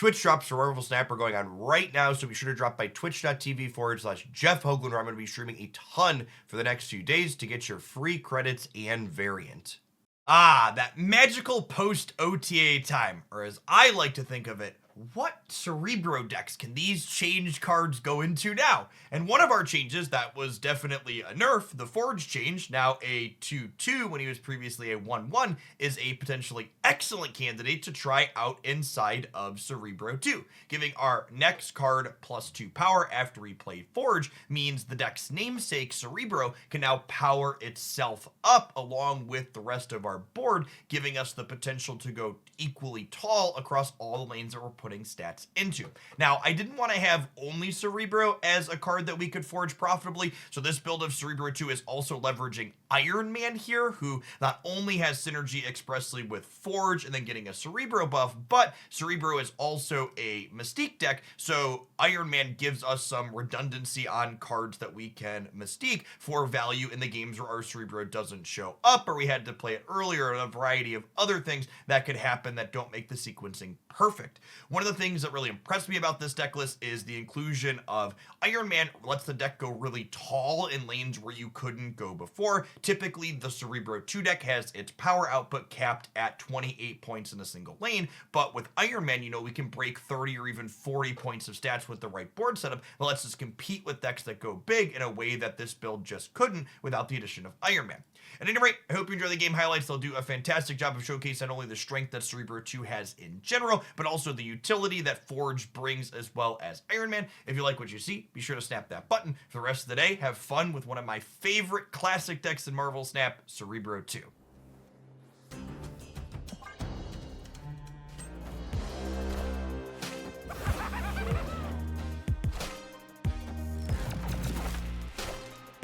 Twitch drops for Marvel Snap are going on right now, so be sure to drop by twitch.tv/Jeff Hoagland, where I'm going to be streaming a ton for the next few days to get your free credits and variant. That magical post-OTA time, or as I like to think of it, what Cerebro decks can these changed cards go into now? And one of our changes that was definitely a nerf, the Forge change, now a 2/2 when he was previously a 1/1, is a potentially excellent candidate to try out inside of Cerebro 2. Giving our next card +2 power after we play Forge means the deck's namesake, Cerebro, can now power itself up along with the rest of our board, giving us the potential to go equally tall across all the lanes that we're putting stats into. Now, I didn't want to have only Cerebro as a card that we could forge profitably, so this build of Cerebro 2 is also leveraging Iron Man here, who not only has synergy expressly with Forge and then getting a Cerebro buff, but Cerebro is also a Mystique deck, so Iron Man gives us some redundancy on cards that we can Mystique for value in the games where our Cerebro doesn't show up, or we had to play it earlier, and a variety of other things that could happen that don't make the sequencing perfect. One of the things that really impressed me about this deck list is the inclusion of Iron Man lets the deck go really tall in lanes where you couldn't go before. Typically, the Cerebro 2 deck has its power output capped at 28 points in a single lane, but with Iron Man, we can break 30 or even 40 points of stats with the right board setup that lets us compete with decks that go big in a way that this build just couldn't without the addition of Iron Man. At any rate, I hope you enjoy the game highlights. They'll do a fantastic job of showcasing not only the strength that Cerebro 2 has in general, but also the utility that Forge brings as well as Iron Man. If you like what you see, be sure to snap that button. For the rest of the day, have fun with one of my favorite classic decks in Marvel Snap, Cerebro 2.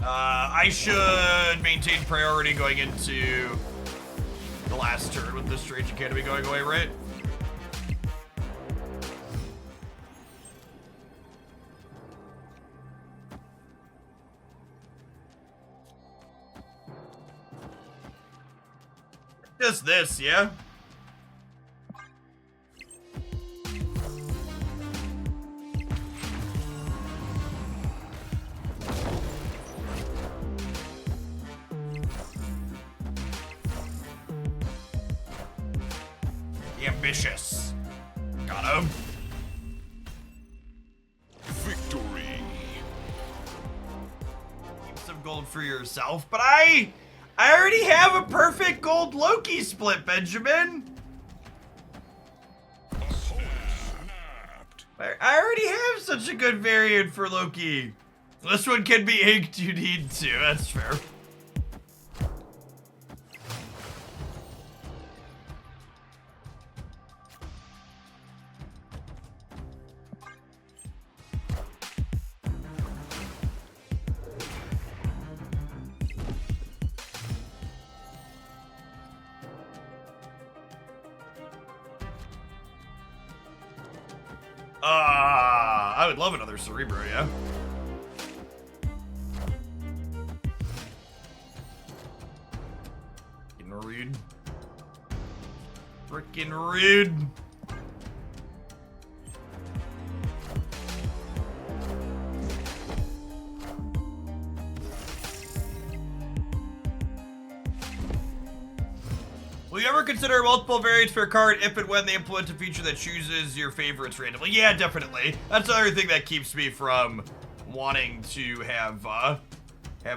I should maintain priority going into the last turn with this Strange Academy going away, right? Just this, yeah? Ambitious. Got him. Victory. Keep some gold for yourself, but I already have a perfect gold Loki split, Benjamin. I already have such a good variant for Loki. This one can be inked, you need to. That's fair. I would love another Cerebro, yeah. Freaking rude. Freaking rude. Will you ever consider multiple variants for a card if and when they implement a feature that chooses your favorites randomly? Yeah, definitely. That's another thing that keeps me from wanting to have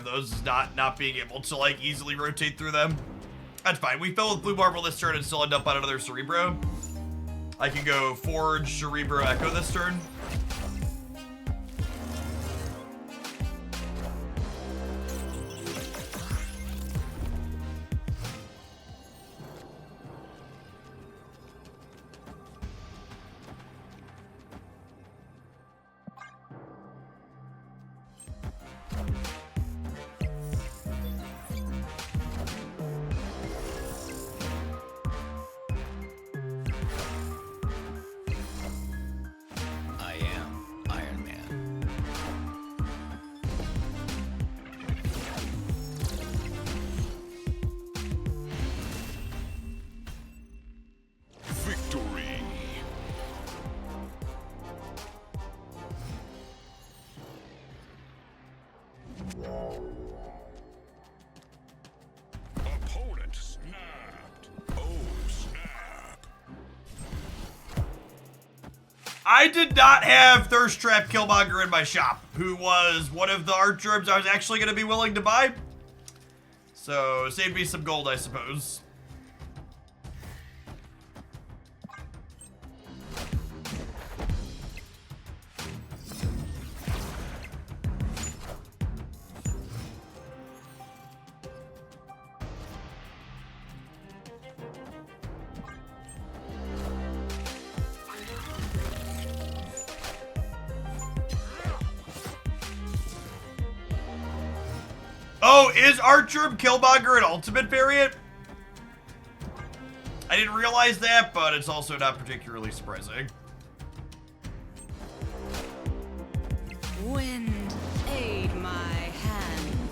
those not being able to like easily rotate through them. That's fine. We fell with Blue Marble this turn and still end up on another Cerebro. I can go Forge, Cerebro, Echo this turn. I am I did not have Thirst Trap Killmonger in my shop, who was one of the art gerbs I was actually going to be willing to buy. So, saved me some gold, I suppose. Oh, is Archer Killmonger an ultimate variant? I didn't realize that, but it's also not particularly surprising. Wind, aid my hand.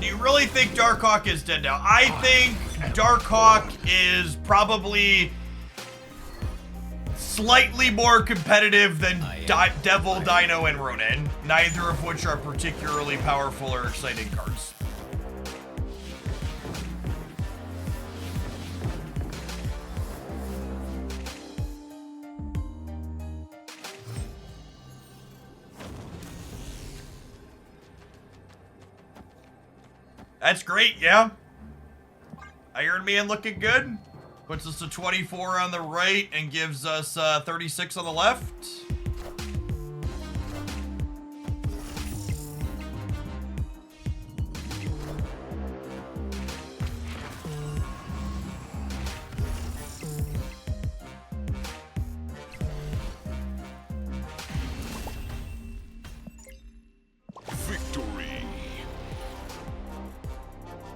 Do you really think Darkhawk is dead now? I think Darkhawk is probably slightly more competitive than Devil, Dino, and Ronin, neither of which are particularly powerful or exciting cards. That's great, yeah. Iron Man looking good. Puts us to 24 on the right and gives us 36 on the left.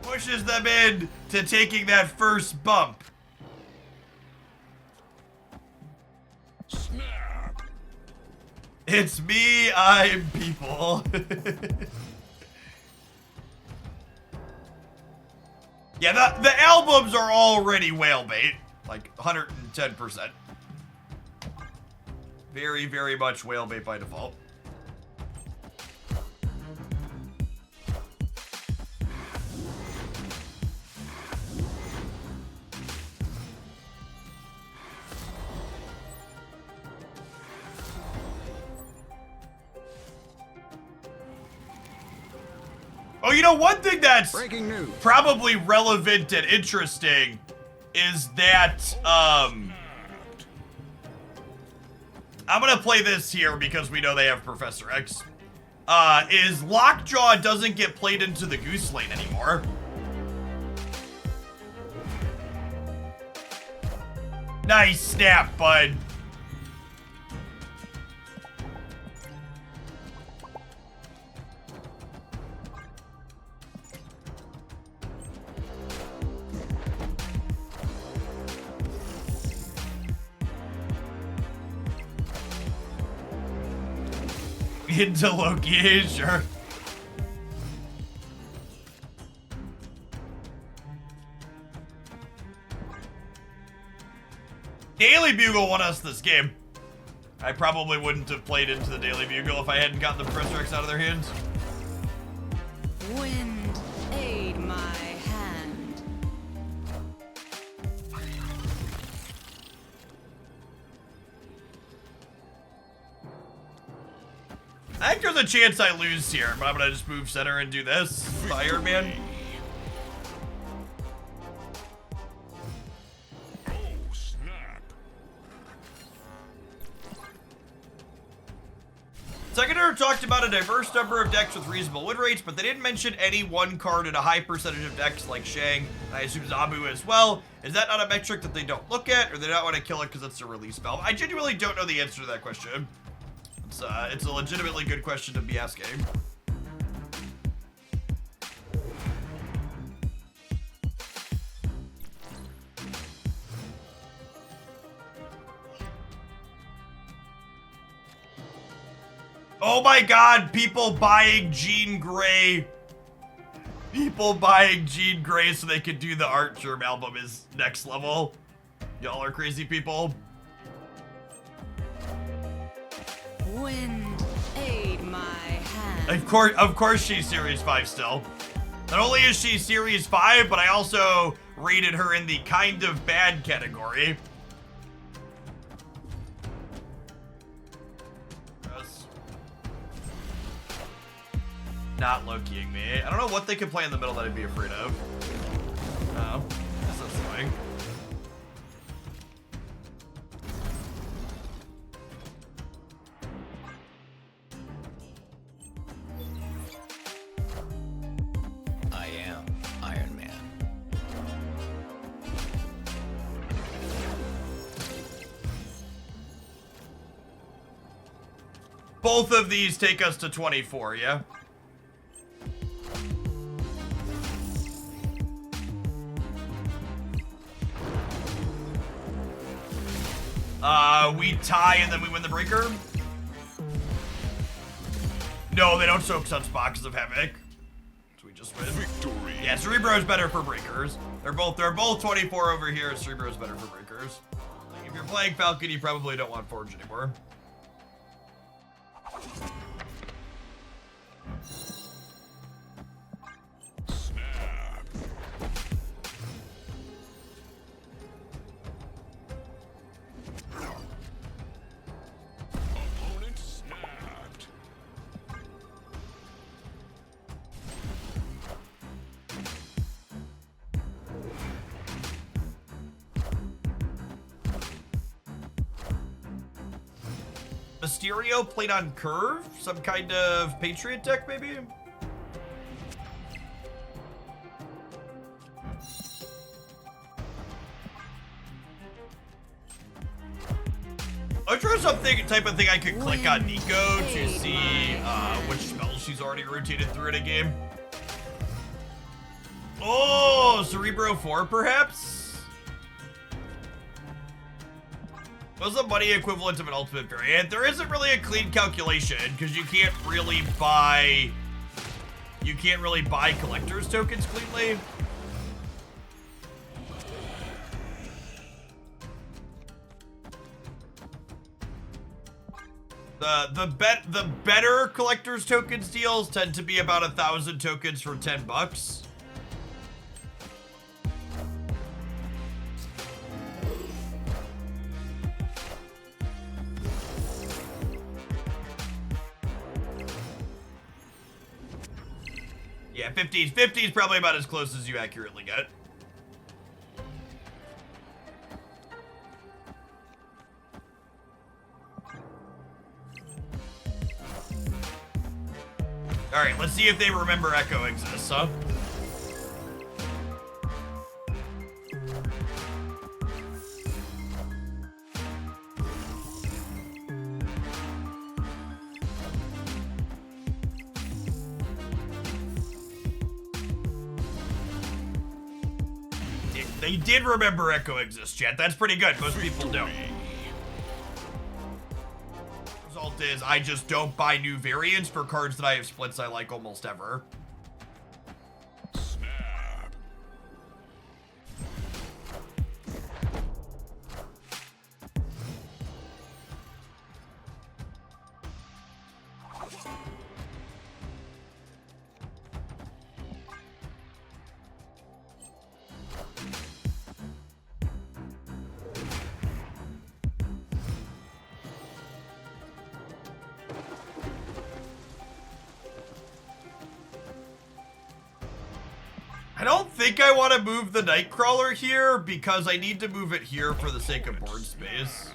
Pushes them in to taking that first bump. Snap. It's me, I'm people. Yeah, the albums are already whale bait, like 110%. Very, very much whale bait by default. Oh, you know, one thing that's Breaking news. probably relevant and interesting is that, I'm gonna play this here because we know they have Professor X. Is Lockjaw doesn't get played into the Goose Lane anymore. Nice snap, bud. Into Loki, yeah, sure. Daily Bugle won us this game. I probably wouldn't have played into the Daily Bugle if I hadn't gotten the Professor X out of their hands. Wind, aid my hand. I think there's a chance I lose here, but I'm gonna just move center and do this. Iron Man. Oh, snap. Seconder talked about a diverse number of decks with reasonable win rates, but they didn't mention any one card in a high percentage of decks like Shang, and I assume Zabu as well. Is that not a metric that they don't look at, or they don't want to kill it because it's a release valve? I genuinely don't know the answer to that question. It's a legitimately good question to be asking. Oh my god, people buying Jean Grey. People buying Jean Grey so they could do the Art Germ album is next level. Y'all are crazy people. Wind, aid my hand. Of course she's Series 5 still. Not only is she Series 5, but I also rated her in the kind of bad category. Gross. Not low-keying me. I don't know what they could play in the middle that I'd be afraid of. Oh, that's annoying. I am Iron Man. Both of these take us to 24, yeah? We tie and then we win the breaker? No, they don't soak Sunspot because of Havoc. So we just win. Victory. Yeah, Cerebro's better for breakers. They're both 24 over here. Cerebro's better for breakers. Like, if you're playing Falcon, you probably don't want Forge anymore. Snap. Opponent snapped. Mysterio played on Curve? Some kind of Patriot deck, maybe? I'm sure something type of thing I could click on Nico to see which spells she's already rotated through in a game. Oh, Cerebro 4 perhaps? What's the money equivalent of an ultimate variant? There isn't really a clean calculation because you can't really buy collector's tokens cleanly. The better collector's tokens deals tend to be about 1,000 tokens for 10 bucks. Yeah, 50 is probably about as close as you accurately get. All right, let's see if they remember Echo exists, huh? They did remember Echo exists, chat. That's pretty good. Most people don't. Result is I just don't buy new variants for cards that I have splits I like almost ever. Snap. I don't think I want to move the Nightcrawler here because I need to move it here for the sake of board space.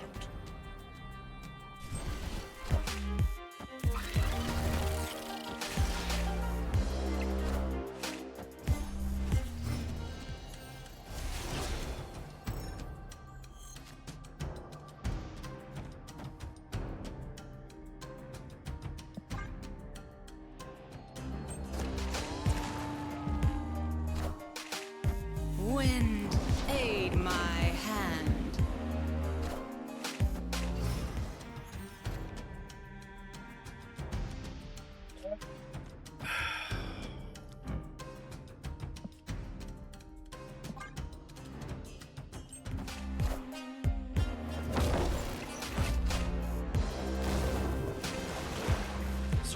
Wind, aid my hand.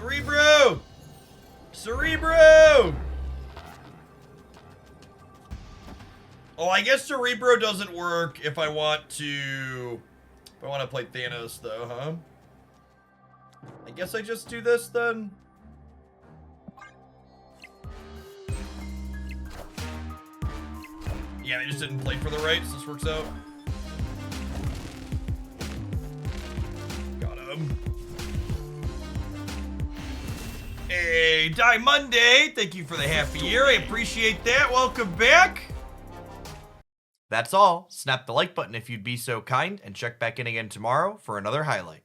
Cerebro! Cerebro! Oh, I guess Cerebro doesn't work if I want to... If I want to play Thanos, though, huh? I guess I just do this, then? Yeah, they just didn't play for the right, so this works out. Got him. Hey, Die Monday! Thank you for the half a year. I appreciate that. Welcome back. That's all. Snap the like button if you'd be so kind, and check back in again tomorrow for another highlight.